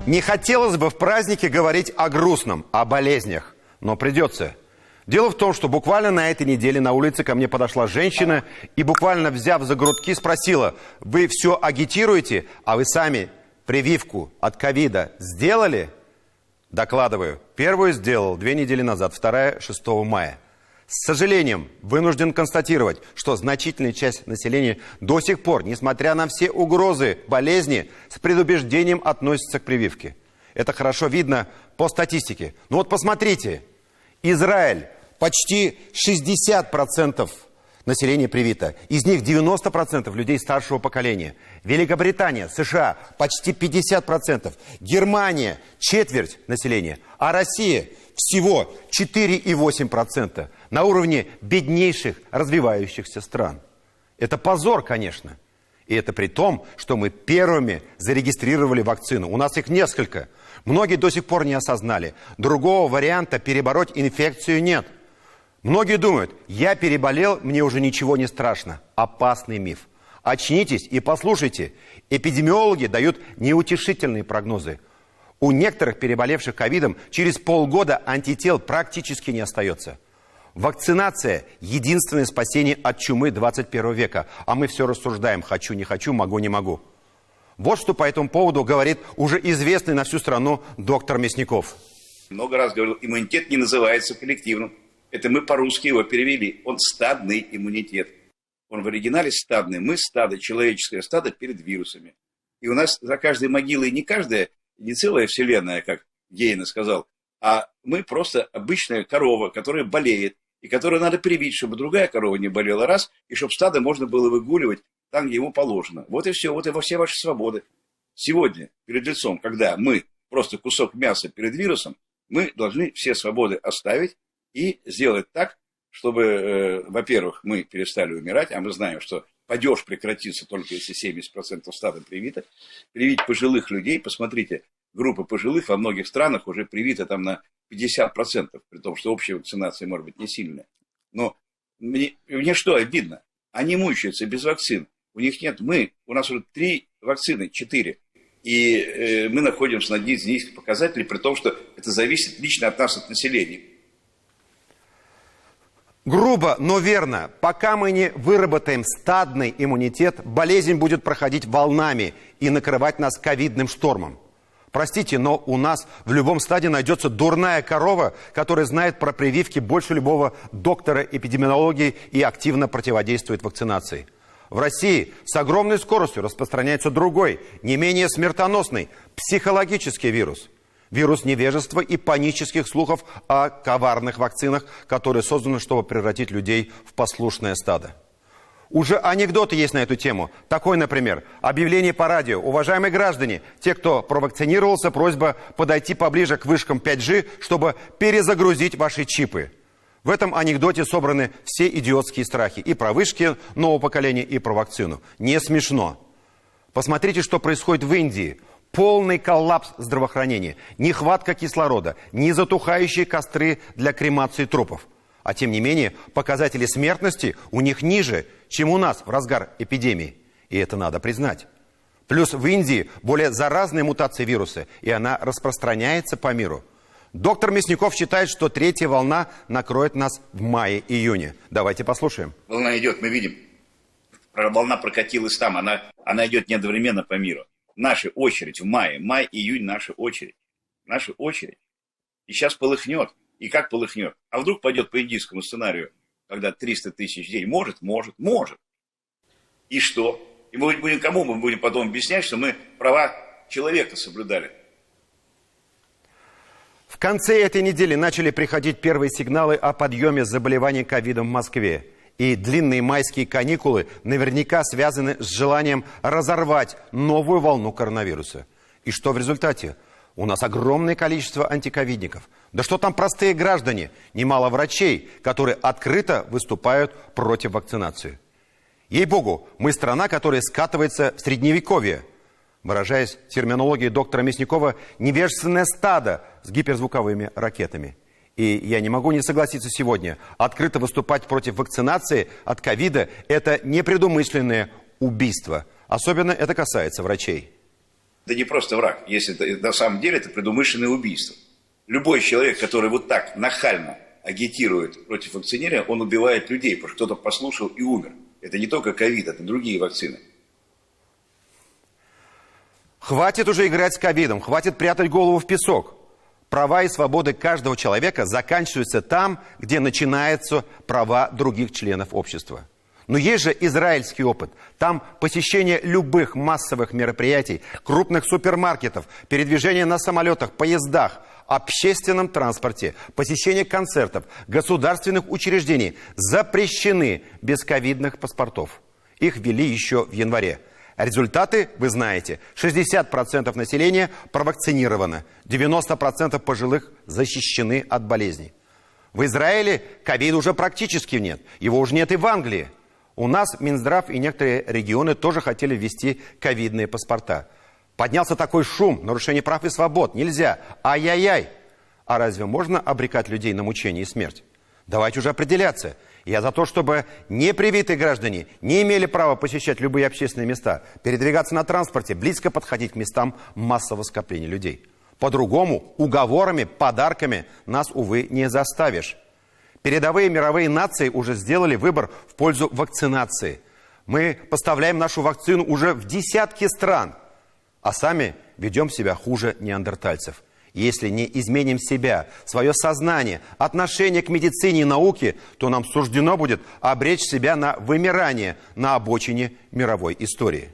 Не хотелось бы в празднике говорить о грустном, о болезнях, но придется. Дело в том, что буквально на этой неделе на улице ко мне подошла женщина и, буквально взяв за грудки, спросила: вы все агитируете, а вы сами прививку от ковида сделали? Докладываю, первую сделал 2 недели назад, вторая 6 мая. С сожалением вынужден констатировать, что значительная часть населения до сих пор, несмотря на все угрозы болезни, с предубеждением относится к прививке. Это хорошо видно по статистике. Ну вот посмотрите, Израиль, почти 60% населения привито. Из них 90% людей старшего поколения. Великобритания, США, почти 50%. Германия, четверть населения. А Россия всего 4,8%. На уровне беднейших развивающихся стран. Это позор, конечно. И это при том, что мы первыми зарегистрировали вакцину. У нас их несколько. Многие до сих пор не осознали. Другого варианта перебороть инфекцию нет. Многие думают, я переболел, мне уже ничего не страшно. Опасный миф. Очнитесь и послушайте. Эпидемиологи дают неутешительные прогнозы. У некоторых переболевших ковидом через полгода антител практически не остается. Вакцинация – единственное спасение от чумы 21 века. А мы все рассуждаем: хочу, не хочу, могу, не могу. Вот что по этому поводу говорит уже известный на всю страну доктор Мясников. Много раз говорил, иммунитет не называется коллективным. Это мы по-русски его перевели. Он стадный иммунитет. Он в оригинале стадный. Мы стадо, человеческое стадо перед вирусами. И у нас за каждой могилой не каждая, не целая вселенная, как Гейне сказал, а мы просто обычная корова, которая болеет, и которую надо привить, чтобы другая корова не болела, раз, и чтобы стадо можно было выгуливать там, где ему положено. Вот и все, вот и во все ваши свободы. Сегодня, перед лицом, когда мы просто кусок мяса перед вирусом, мы должны все свободы оставить и сделать так, чтобы, во-первых, мы перестали умирать, а мы знаем, что падеж прекратится только если 70% стада привито. Привить пожилых людей, посмотрите, группа пожилых во многих странах уже привита там на 50%, при том, что общая вакцинация может быть не сильная. Но мне что обидно? Они мучаются без вакцин. У них нет, у нас уже 3 вакцины, 4. И мы находимся на низких показателях, при том, что это зависит лично от нас, от населения. Грубо, но верно. Пока мы не выработаем стадный иммунитет, болезнь будет проходить волнами и накрывать нас ковидным штормом. Простите, но у нас в любом стаде найдется дурная корова, которая знает про прививки больше любого доктора эпидемиологии и активно противодействует вакцинации. В России с огромной скоростью распространяется другой, не менее смертоносный, психологический вирус. Вирус невежества и панических слухов о коварных вакцинах, которые созданы, чтобы превратить людей в послушное стадо. Уже анекдоты есть на эту тему. Такой, например, объявление по радио: уважаемые граждане, те, кто провакцинировался, просьба подойти поближе к вышкам 5G, чтобы перезагрузить ваши чипы. В этом анекдоте собраны все идиотские страхи. И про вышки нового поколения, и про вакцину. Не смешно. Посмотрите, что происходит в Индии. Полный коллапс здравоохранения. Нехватка кислорода. Незатухающие костры для кремации трупов. А тем не менее, показатели смертности у них ниже, чем у нас в разгар эпидемии. И это надо признать. Плюс в Индии более заразная мутация вируса, и она распространяется по миру. Доктор Мясников считает, что 3-я волна накроет нас в мае-июне. Давайте послушаем. Волна идет, мы видим. Волна прокатилась там, она идет не одновременно по миру. Наша очередь в мае. Май-июнь наша очередь. Наша очередь. И сейчас полыхнет. И как полыхнет? А вдруг пойдет по индийскому сценарию, когда 300 тысяч в день? Может. И что? И кому мы будем потом объяснять, что мы права человека соблюдали? В конце этой недели начали приходить первые сигналы о подъеме заболеваний ковидом в Москве. И длинные майские каникулы наверняка связаны с желанием разорвать новую волну коронавируса. И что в результате? У нас огромное количество антиковидников. Да что там простые граждане, немало врачей, которые открыто выступают против вакцинации. Ей-богу, мы страна, которая скатывается в средневековье. Выражаясь терминологией доктора Мясникова, невежественное стадо с гиперзвуковыми ракетами. И я не могу не согласиться сегодня. Открыто выступать против вакцинации от ковида – это непредумышленное убийство. Особенно это касается врачей. Это не просто враг, если это, на самом деле это предумышленное убийство. Любой человек, который вот так нахально агитирует против вакцинирования, он убивает людей, потому что кто-то послушал и умер. Это не только ковид, это другие вакцины. Хватит уже играть с ковидом, хватит прятать голову в песок. Права и свободы каждого человека заканчиваются там, где начинаются права других членов общества. Но есть же израильский опыт. Там посещение любых массовых мероприятий, крупных супермаркетов, передвижение на самолетах, поездах, общественном транспорте, посещение концертов, государственных учреждений запрещены без ковидных паспортов. Их ввели еще в январе. Результаты вы знаете. 60% населения провакцинировано, 90% пожилых защищены от болезней. В Израиле ковида уже практически нет. Его уже нет и в Англии. У нас Минздрав и некоторые регионы тоже хотели ввести ковидные паспорта. Поднялся такой шум, нарушение прав и свобод. Нельзя. Ай-яй-яй. А разве можно обрекать людей на мучение и смерть? Давайте уже определяться. Я за то, чтобы непривитые граждане не имели права посещать любые общественные места, передвигаться на транспорте, близко подходить к местам массового скопления людей. По-другому, уговорами, подарками нас, увы, не заставишь. Передовые мировые нации уже сделали выбор в пользу вакцинации. Мы поставляем нашу вакцину уже в десятки стран, а сами ведем себя хуже неандертальцев. Если не изменим себя, свое сознание, отношение к медицине и науке, то нам суждено будет обречь себя на вымирание на обочине мировой истории.